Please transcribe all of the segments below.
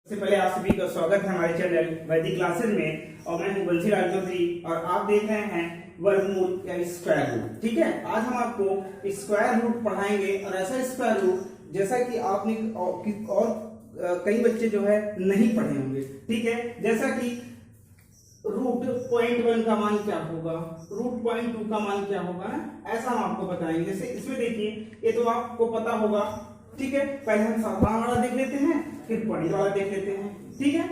सबसे पहले आप सभी का स्वागत है हमारे चैनल वैदिक क्लासेस में। और मैं हूं बंसीलाल चौधरी और आप देख रहे हैं वर्गमूल या स्क्वायर रूट। ठीक है, आज हम आपको स्क्वायर रूट पढ़ाएंगे और ऐसा स्क्वायर रूट जैसा कि आपने और कई बच्चे जो है नहीं पढ़े होंगे। ठीक है, जैसा कि रूट पॉइंट 1 का मान क्या होगा, रूट पॉइंट 2 का मान क्या होगा ना, ऐसा हम आपको बताएंगे। जैसे इसमें देखिए, ये तो आपको पता होगा। ठीक है, पहले हम साधारण वाला देख लेते हैं, फिर पॉइंट वाला देख लेते हैं। ठीक है,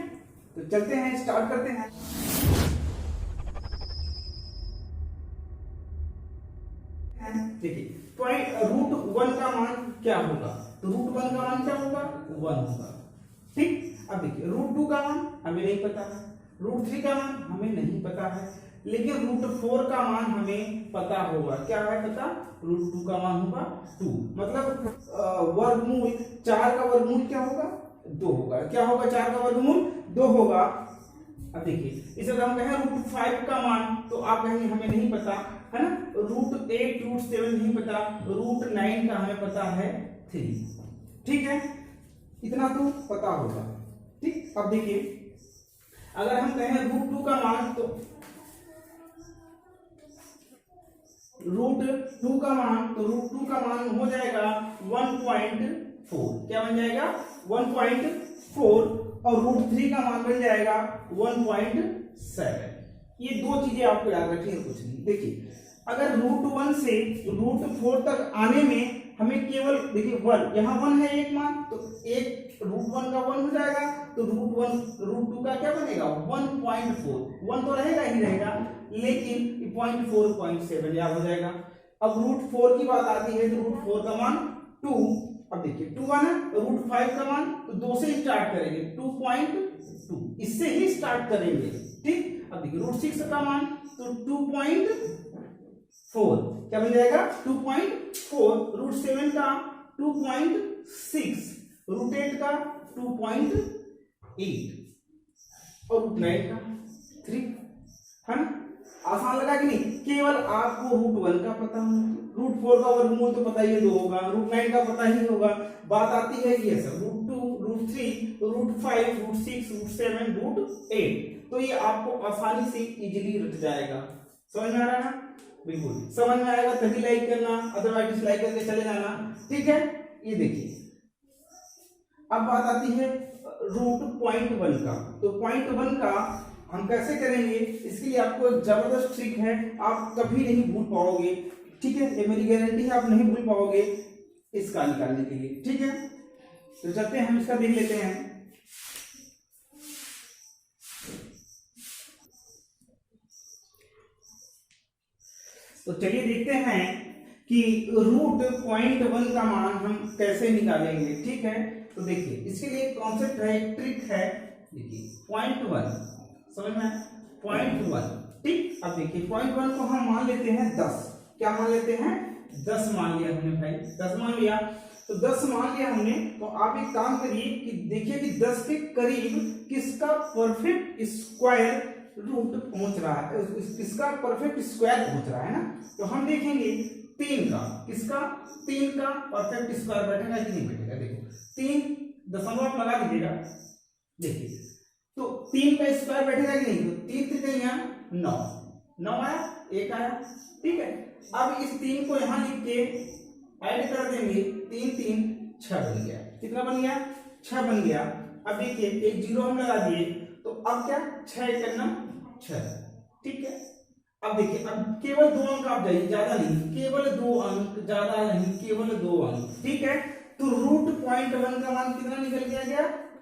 तो चलते हैं, स्टार्ट करते हैं। देखिए, पॉइंट रूट 1 का मान क्या होगा, तो रूट 1 का मान क्या होगा, 1 होगा। ठीक, अब देखिए रूट 2 का मान हमें नहीं पता है, रूट 3 का मान हमें नहीं पता है, लेकिन रूट 4 का मान हमें पता होगा। क्या है पता, रूट 2 का मान होगा 2। मतलब वर्गमूल 4 का वर्गमूल क्या होगा, 2 होगा। क्या होगा, 4 का वर्गमूल 2 होगा। अब देखिए, इसे अगर हम कहें रूट 5 का मान, तो आप कहेंगे हमें नहीं पता है ना, रूट 8 रूट 7 नहीं पता, रूट 9 का हमें पता है 3। ठीक है, इतना तो पता होगा। ठीक, अब देखिए अगर हम कहें रूट 2 का मान, तो रूट 2 का मान, तो रूट 2 का मान हो जाएगा 1.4। क्या बन जाएगा, 1.4। और रूट 3 का मान बन जाएगा 1.7। ये दो चीजें आपको याद रखनी है, कुछ नहीं। देखिए, अगर रूट 1 से रूट 4 तक आने में हमें केवल देखिए 1, यहाँ 1 है एक मान, तो एक रूट 1 का 1 हो जाएगा, तो रूट 2 का क्या बनेगा 1.4। 1 तो रहेगा ही रहेगा, लेकिन 0.4 0.7 याद हो जाएगा। अब रूट 4 की बात आती है, तो रूट 4 का मान 2। अब देखिए 2 आना, रूट 5 का मान, तो 2 से स्टार्ट करेंगे, 2.2 इससे ही स्टार्ट करेंगे। ठीक, अब देखिए रूट 6 का मान, तो 2.4 क्या बन जाएगा 2.4। रूट 7 का 2.6, रूट 8 का 2.8 और रूट 9 का 3 है ना। आसान लगा कि नहीं, केवल आपको रूट 1 का पता होगा, रूट 4 का वर्गमूल तो पता ही 2 होगा, रूट 9 का पता ही होगा। बात आती है ये सब root 2 root 3 root 5 root 6 root 7 root 8, तो ये आपको आसानी से इजीली रट जाएगा। समझ में आ रहा है ना, बिल्कुल समझ में आएगा तभी लाइक करना, अदरवाइज डिसलाइक करके चले जाना। ठीक है, ये देखिए अब बात आती है रूट पॉइंट 1 का। तो पॉइंट 1 का हम कैसे करेंगे, इसके लिए आपको एक जबरदस्त ट्रिक है, आप कभी नहीं भूल पाओगे। ठीक है, ये मेरी गारंटी है, आप नहीं भूल पाओगे इसका निकालने के लिए। ठीक है, तो चलते हैं हम इसका देख लेते हैं। तो चलिए देखते हैं कि रूट पॉइंट 1 का मान हम कैसे निकालेंगे। ठीक है, तो देखिए इसके लिए एक कॉन्सेप्ट है, एक ट्रिक है। देखिए पॉइंट 1 समझ में, पॉइंट 1। ठीक, अब देखिए पॉइंट 1 को हम मान लेते हैं 10। क्या मान लेते हैं, 10 मान लिया हमने भाई, 10 मान लिया। तो 10 मान लिया हमने, तो आप एक काम करिए कि देखिए कि 10 के करीब किसका परफेक्ट स्क्वायर रूट पहुंच रहा है, किसका परफेक्ट स्क्वायर पहुंच रहा है ना। तो हम देखेंगे 3 का, किसका 3 का परफेक्ट स्क्वायर बैठेगा कि नहीं बैठेगा। देखो 3 दशमलव आप लगा दीजिएगा, देखिए तो 3 का स्क्वायर बैठेगा कि नहीं, तो 3 3 9, 9 आया, 1 आया। ठीक है, अब इस 3 को यहां लिख के ऐड कर देंगे, 3 3 6 बन गया। कितना बन गया, 6 बन गया। अब देखिए एक जीरो हम लगा दिए, तो अब क्या 6 1 6। ठीक है, अब देखिए अब केवल 2 अंक आप जाइए, ज्यादा नहीं, केवल 2 अंक, ज्यादा नहीं, केवल 2 अंक। ठीक है, तो रूट पॉइंट 1 का मान कितना निकल गया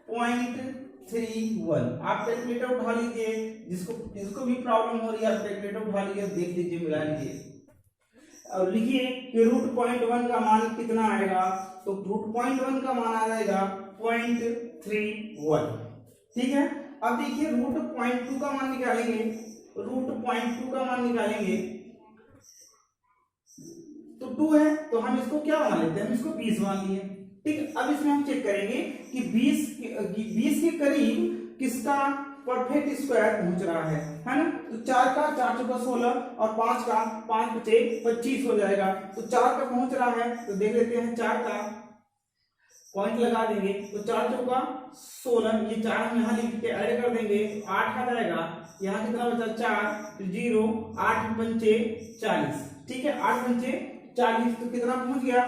0.31। आप कैलकुलेटर उठा लीजिए, जिसको भी प्रॉब्लम हो रही है आप कैलकुलेटर उठा लीजिए, देख लीजिए, मिला लीजिए और लिखिए कि रूट पॉइंट 1 का मान कितना आएगा। तो रूट पॉइंट 1 का मान आ जाएगा 0.31। ठीक है, अब देखिए रूट पॉइंट 2 का मान निकालेंगे, रूट पॉइंट 2 का मान निकालेंगे, तो 2 है तो हम इसको क्या मान लेते हैं, हम इसको 20 मान लिए। ठीक, अब इसमें हम चेक करेंगे कि 20 के करीब किसका परफेक्ट स्क्वायर पहुंच रहा है ना। तो 4 का 4 चौका 16 और 5 का 5 बचे 25 हो जाएगा। तो 4 का पहुंच रहा है, तो देख लेते हैं 4 का पॉइंट लगा देंगे तो 4 चौका 16, ये 4 हम यहाँ लिख के ऐड कर देंगे, 8 आ जाएगा। यहाँ कितना बचा 4 0, 8 पंचे 40, ठीक है 8 पंचे 40, तो कितना पहुंच गया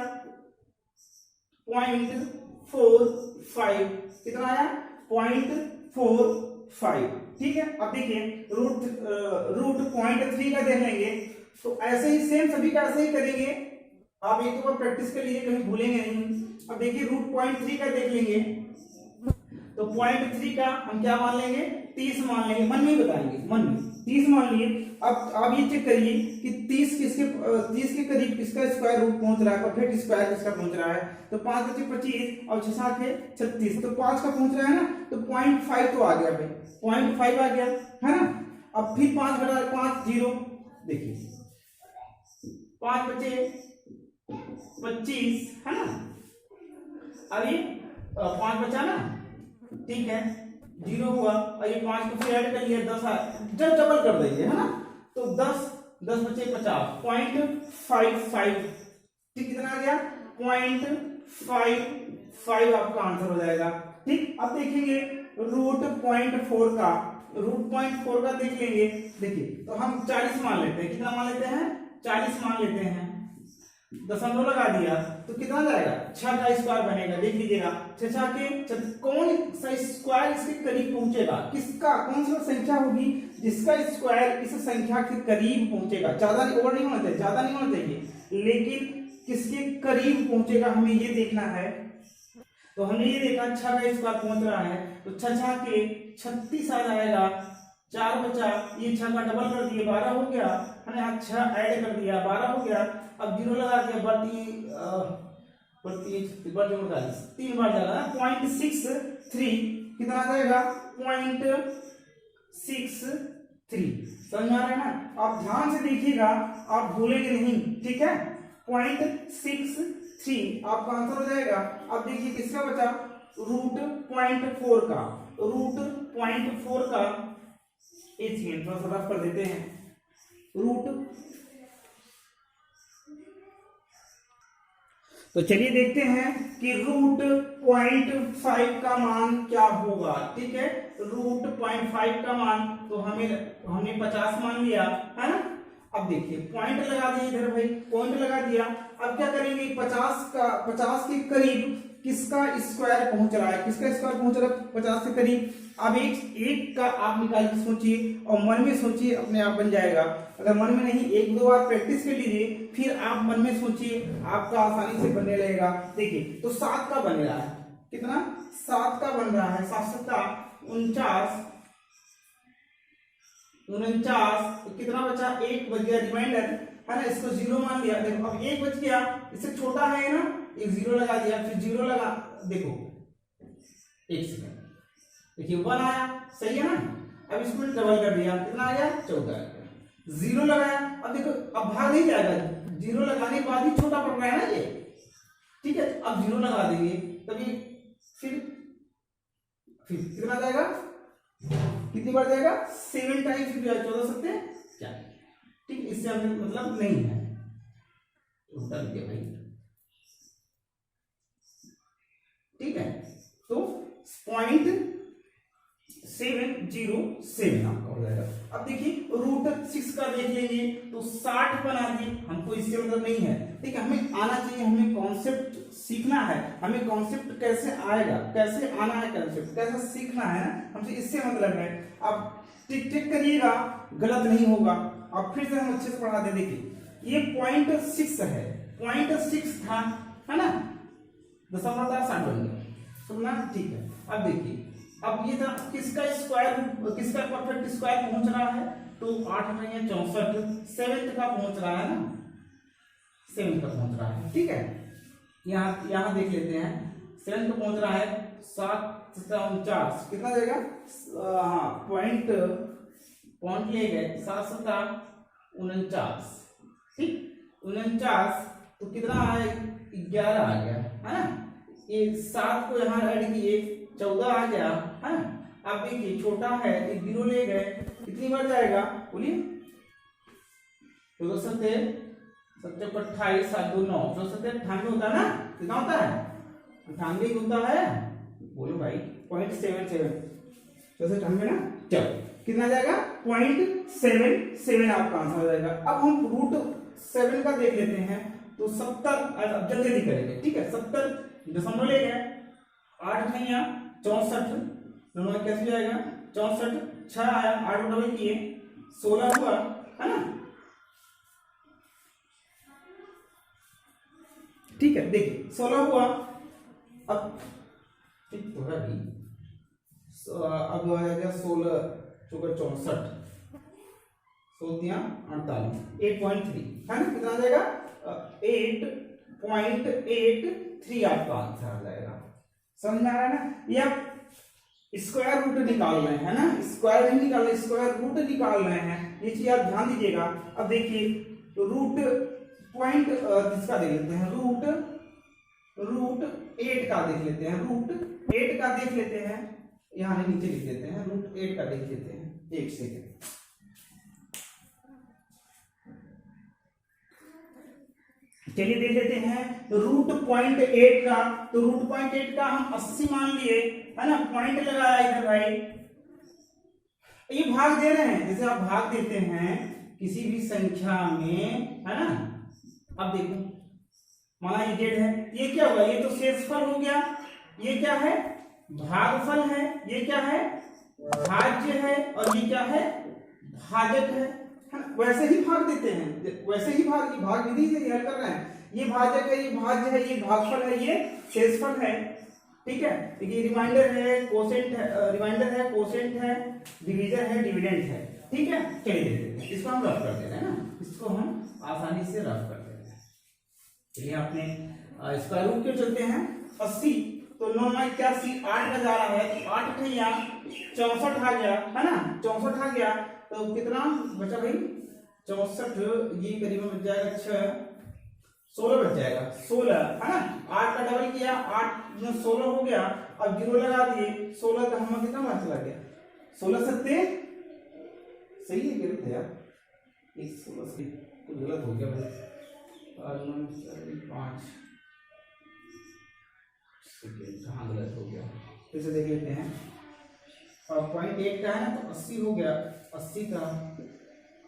0.45, कितना आया 0.45, ठीक है। अब देखिए रूट 0.3 का देख लेंगे, तो ऐसे ही सेम सभी का ऐसे ही करेंगे, आप एक बार प्रैक्टिस कर लीजिए, कहीं भूलेंगे नहीं। अब देखिए रूट 0.3 का देख लेंगे, तो 0.3 का हम क्या मान लेंगे 30 मान लेंगे, मन में ही बताएंगे, मन में 30 मान लिए। अब आप ये चेक करिए कि 30 के करीब किसका स्क्वायर रूट पहुंच रहा है, परफेक्ट स्क्वायर किसका पहुंच रहा है, तो 5 बचे 25 और 6 7 है 36, तो 5 का पहुंच रहा है ना, तो 0.5 तो आ गया भाई, 0.5 आ गया है ना। अब फिर 5 घटा 5 0, देखिए 5 बचे 25 है ना, अभी 5 बचा ना, ठीक है 0 हुआ, और ये 5 को फिर ऐड कर लिया 10 जब डबल कर देंगे है ना, तो 10 बचे 50, 0.55, ठीक कितना आ गया 0.55 आपका आंसर हो जाएगा, ठीक। अब देखेंगे रूट 0.4 का देख लेंगे, देखिए तो हम 40 मान लेते हैं, कितना मान लेते हैं 40 मान लेते हैं, दशमलव लगा दिया तो कितना जाएगा 6 का स्क्वायर बनेगा, देख लीजिएगा 6 के कौन सा स्क्वायर इसके करीब पहुंचेगा, किसका कौन सी संख्या होगी जिसका स्क्वायर इस संख्या के करीब पहुंचेगा, ज्यादा ओवर नहीं होना चाहिए, ज्यादा नहीं होना चाहिए, लेकिन किसके करीब पहुंचेगा हमें ये देखना है। तो हमने ये देखा 6 का स्क्वायर पहुंच रहा है, तो 6 के 36 आ जाएगा, 4 बचा, ये 6 का डबल कर दिए 12 हो गया, हमने यहाँ 6 ऐड कर दिया 12 हो गया। अब 0 लगा दिया, बढ़ती 3 बार जाएगा 0.63, कितना आ जाएगा 0.63, समझ में आ रहा है ना। आप ध्यान से देखिएगा, आप भूलेंगे नहीं, ठीक है 0.63 आपका आंसर हो जाएगा। अब देखिए किसका बचा रूट 0.4 का, एक थोड़ा सा रफ कर देते हैं, रूट, तो चलिए देखते हैं कि रूट 0.5 का मान क्या होगा, ठीक है रूट 0.5 का मान, तो हमने 50 मान लिया है ना। अब देखिए पॉइंट लगा दिए इधर भाई, पॉइंट लगा दिया, अब क्या करेंगे 50 के करीब किसका स्क्वायर पहुंच रहा है, किसका स्क्वायर पहुंच रहा है 50 के करीब। अब एक का आप निकाल के सोचिए और मन में सोचिए, अपने आप बन जाएगा। अगर मन में नहीं, 1-2 बार प्रैक्टिस कर लीजिए, फिर आप मन में सोचिए, आपका आसानी से बनने लगेगा। देखिए तो 7 का बन रहा है, कितना 7 का बन रहा है, 7 7 49, तो कितना बचा 1 बच गया, रिमाइंडर है ना, इसको 0 मान लिया। देखो अब 1 बच गया, इससे छोटा है ना, एक 0 लगा दिया, फिर 0 लगा, देखो 1 सेकंड, देखिए 1 आया, सही है ना। अब इसको डबल कर दिया, कितना आ गया 14 आ गया, 0 लगाया। अब देखो अब भाग नहीं जाएगा, 0 लगाने के बाद ही छोटा पड़ रहा है ना ये, ठीक है। अब 0 लगा देंगे, तभी फिर कितना जाएगा, कितनी बार जाएगा 7 टाइम्स, 14 सकते 4, ठीक। इससे हमें मतलब नहीं है, उल्टा लिख दिया भाई, ठीक है। तो 0.707 आपका हो जाएगा। अब देखिए रूट 6 का देख लेंगे, तो 60 बना दिए, हमको इससे मतलब नहीं है, ठीक है। हमें आना चाहिए, हमें कॉन्सेप्ट सीखना है, हमें कॉन्सेप्ट कैसे आएगा, कैसे आना है, कॉन्सेप्ट कैसे सीखना है ना, हमसे इससे मतलब है। अब टिक करिएगा, गलत नहीं होगा। अब फिर से हम अच्छे से पढ़ा दे, देखिए ये 0.6 है, 0.6 था है ना, दशमलव 60 बन गया, सुनना ठीक है। अब देखिए अब ये था किसका स्क्वायर, किसका परफेक्ट स्क्वायर पहुंच रहा है, तो 8 में 64, 7 का पहुंच रहा है ना, 7 का पहुंच रहा है, ठीक है। यहाँ देख लेते हैं 7 का पहुंच रहा है, 7 49, कितना जाएगा, हाँ पॉइंट ले गए, 7 7 49, ठीक 49, तो कितना है 11 आ गया है ना, ये 7 को यहाँ ऐड किए 14 आ गया है। अब देखिए छोटा है, 0 ले गए, कितनी बार जाएगा बोलिए, 14 7 28 7 2 9, 14 7 98 होता है ना, कितना होता है 98 होता है, बोलो भाई 0.77, 98 ना। चलो कितना जाएगा 0.77 आपका आंसर हो जाएगा। अब हम रूट 7 का देख लेते हैं तो 70, अब जल्दी जल्दी करेंगे ठीक है। 70 दशमलव ले गए, 8 नहीं 64, दोनों में कैसे जाएगा 64, 6 आया, 8 डबल किए 16 हुआ है ना। ठीक है देखिए 16 हुआ, अब ठीक होगा भी, अब आ जाएगा 16 चौका 64, 48, 8.3 है ना। कितना आ जाएगा 8.83 आपका आंसर आ जाएगा। समझ में आ रहा है ना। ये आप स्क्वायर रूट निकाल रहे हैं ना, स्क्वायर नहीं निकाल रहे, स्क्वायर रूट निकाल रहे हैं, ये चीज आप ध्यान दीजिएगा। अब देखिए रूट पॉइंट किसका देख लेते हैं, रूट 8 का देख लेते हैं, रूट 8 का देख लेते हैं, यहाँ नीचे लिख देते हैं, रूट 8 का देख लेते हैं। एक सेकेंड, चलिए देख लेते हैं रूट पॉइंट 8 का। तो रूट पॉइंट 8 का हम 80 मान लिए है ना, पॉइंट लगाया इधर भाई, ये भाग दे रहे हैं, जैसे आप भाग देते हैं किसी भी संख्या में है ना। अब देखो माना ये 8 है, ये क्या हुआ, ये तो शेषफल हो गया, ये क्या है भागफल है, ये क्या है भाज्य है, और ये क्या है भाजक है। वैसे ही भाग देते हैं, वैसे ही भाग विधि से हल कर रहे हैं। ये भाजक है, ये भाज्य है, ये भागफल है, ये शेषफल है। ठीक है, देखिए रिमाइंडर है, कोसेंट है, रिमाइंडर है, कोसेंट है, डिवीजर है, डिविडेंड है। ठीक है, चलिए देखते हैं, इसको हम रफ कर दे रहे हैं ना, इसको हम आसानी से रफ कर दे रहे हैं। चलिए आपने स्क्वायर रूट के चलते हैं 80, तो 9 9 81, 8 का जा रहा है, तो 8 ठैया 64 आ गया है ना, 64 आ गया, तो कितना बचा भाई 64, ये करीब बच जाएगा 16 बच जाएगा, 16 है ना। 8 का डबल किया, 8 में 16 हो गया, अब 0 लगा दिए, 16 का हम कितना बार चला गया 16 सत्ते, सही है गलत है यार, 16 से कुछ गलत हो गया भाई, 5 कहाँ गलत हो गया, फिर से देख लेते हैं। और पॉइंट 8 का है ना, तो 80 हो गया, 80 का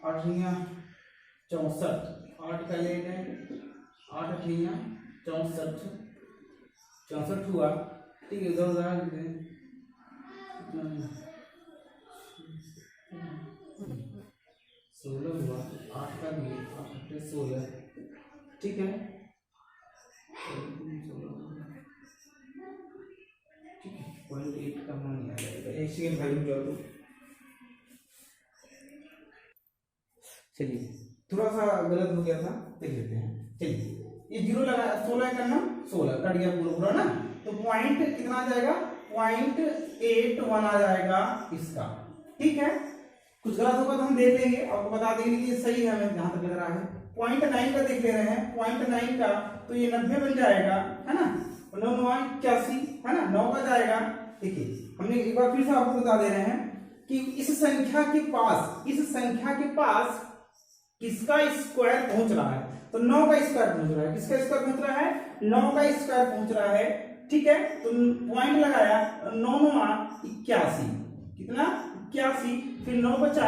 8 64, 8 का ले गए, 8 64, 64 हुआ। ठीक है, इधर उधर देते हैं, 16 हुआ, 8 का भी 8 16। ठीक है, पॉइंट 8 का मान नहीं आ जाएगा, एक सेकेंड वैल्यू जोड़ दो। चलिए थोड़ा सा गलत हो गया था, देख लेते हैं। चलिए ये 0 लगा, 16 करना, 16 कट गया पूरा ना, तो पॉइंट कितना आ जाएगा 0.81 आ जाएगा इसका। ठीक है, कुछ गलत होगा तो हम देख लेंगे, आपको बता देंगे कि ये सही है, हमें जहां तक लग रहा है। 0.9 का देख ले रहे हैं, 0.9 का तो ये 90 बन जाएगा है ना, 9 9 81 है ना, 9 का जाएगा। देखिए हमने एक बार फिर से आपको बता दे रहे हैं कि इस संख्या के पास किसका स्क्वायर पहुंच रहा है, तो 9 का स्क्वायर पहुंच रहा है। किसका स्क्वायर पहुंच रहा है 9 का स्क्वायर पहुंच रहा है। ठीक है, तो पॉइंट लगाया, 9 9 81, कितना 81, फिर 9 बचा,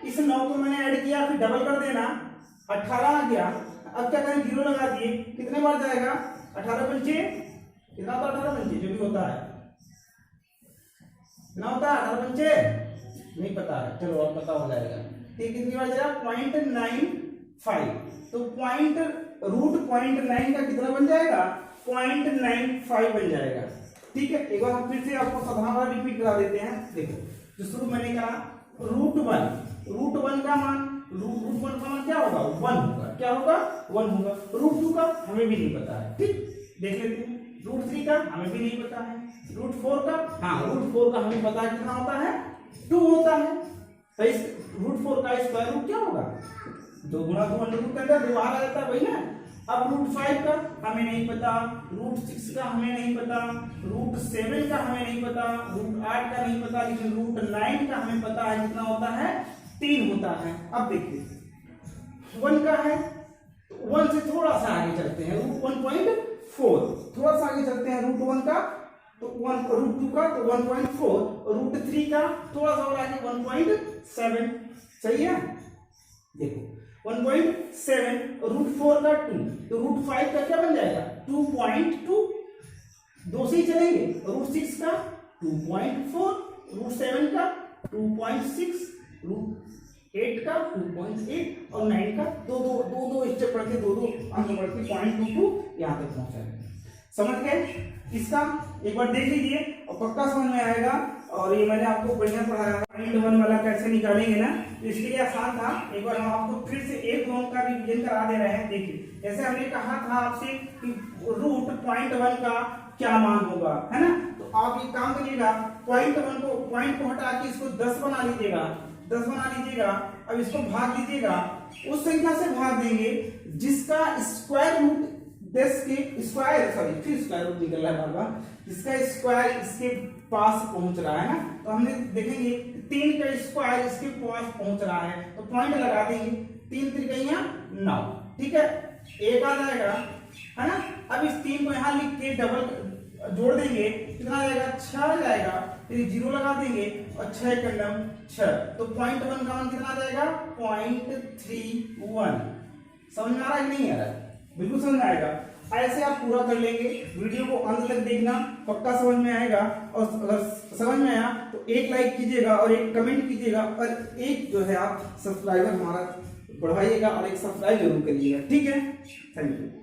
इस 9 को मैंने ऐड किया, फिर डबल कर देना, 18 आ गया। अब क्या करें 0 लगा दिए, कितने बार जाएगा 18 पंचे, कितना होता है 18 पंचे, जो भी होता है कितना होता है 18 पंचे नहीं पता है, चलो अब पता हो जाएगा। ठीक, कितनी बार जाएगा 0.95, तो √0.9 का कितना बन जाएगा 0.95 बन जाएगा। ठीक है, एक बार हम फिर से आपको साधारण रिपीट करा देते हैं। देखो जो शुरू मैंने कहा √1 का मान, √1 का मान क्या होगा 1 होगा, क्या होगा 1 होगा। √2 का हमें भी नहीं पता है, ठीक देख लेते हैं। √3 का हमें भी नहीं पता है। √4 का, हाँ √4 का हमें पता है कितना होता है 2 होता है। तो इस √4 का स्क्वायर रूट क्या होगा 2 गुणा 2 √ के अंदर 2 आ जाता है वही ना। अब √5 का हमें नहीं पता, √6 का हमें नहीं पता, √7 का हमें नहीं पता, √8 का नहीं पता, लेकिन √9 का हमें पता है कितना होता है 3 होता है। अब देखिए 1 का है, तो 1 से थोड़ा सा आगे चलते हैं, 1.5 4। थोड़ा सा आगे चलते हैं, रूट 1 का तो रूट 2 का तो 1.4, रूट 3 का थोड़ा सा और आगे 1.7। सही है, देखो 1.7, रूट 4 का 2, तो रूट 5 का क्या बन जाएगा 2.2, 2 से ही चलेंगे। रूट 6 का 2.4, रूट 7 का 2.6, रूट 8 का 2.8 और 9 का दो स्टेप पढ़ के दो अंक पढ़ के 0.22 यहाँ तक पहुंचा है। समझ गए? इसका एक बार देख लीजिए और पक्का समझ में आएगा। और ये मैंने आपको बढ़िया पढ़ाया था, पॉइंट 1 वाला कैसे निकालेंगे ना, तो इसके लिए आसान था। एक बार हम आपको फिर से एक दो का रिवीजन करा दे रहे हैं। देखिए, जैसे हमने कहा था आपसे कि रूट पॉइंट 1 का क्या मान होगा, है ना, तो आप ये काम करिएगा, पॉइंट को हटा के इसको 10 बना लीजिएगा, 10 बना लीजिएगा। अब इसको भाग लीजिएगा, उस संख्या से भाग देंगे जिसका स्क्वायर रूट 10 के स्क्वायर, सॉरी फिर स्क्वायर रूट निकल रहा है बार, जिसका स्क्वायर इसके पास पहुंच रहा है ना, तो हमने देखेंगे 3 का स्क्वायर इसके पास पहुंच रहा है, तो पॉइंट लगा देंगे, 3 त्रिकोणिया 9, ठीक है, एक आ जाएगा, है ना। अब इस 3 को यहाँ लिख के डबल जोड़ देंगे, कितना आ जाएगा 6 आ जाएगा, फिर 0 लगा देंगे और 6 कंडम 6, तो पॉइंट 1 का मान कितना आ जाएगा 0.31। समझ में आ रहा है कि नहीं आ रहा है? बिल्कुल समझ में आएगा। ऐसे आप पूरा कर लेंगे, वीडियो को अंत तक देखना, पक्का समझ में आएगा। और अगर समझ में आया तो एक लाइक कीजिएगा और एक कमेंट कीजिएगा और एक जो है आप सब्सक्राइबर हमारा बढ़ाइएगा और एक सब्सक्राइब जरूर करिएगा, ठीक है। Thank you.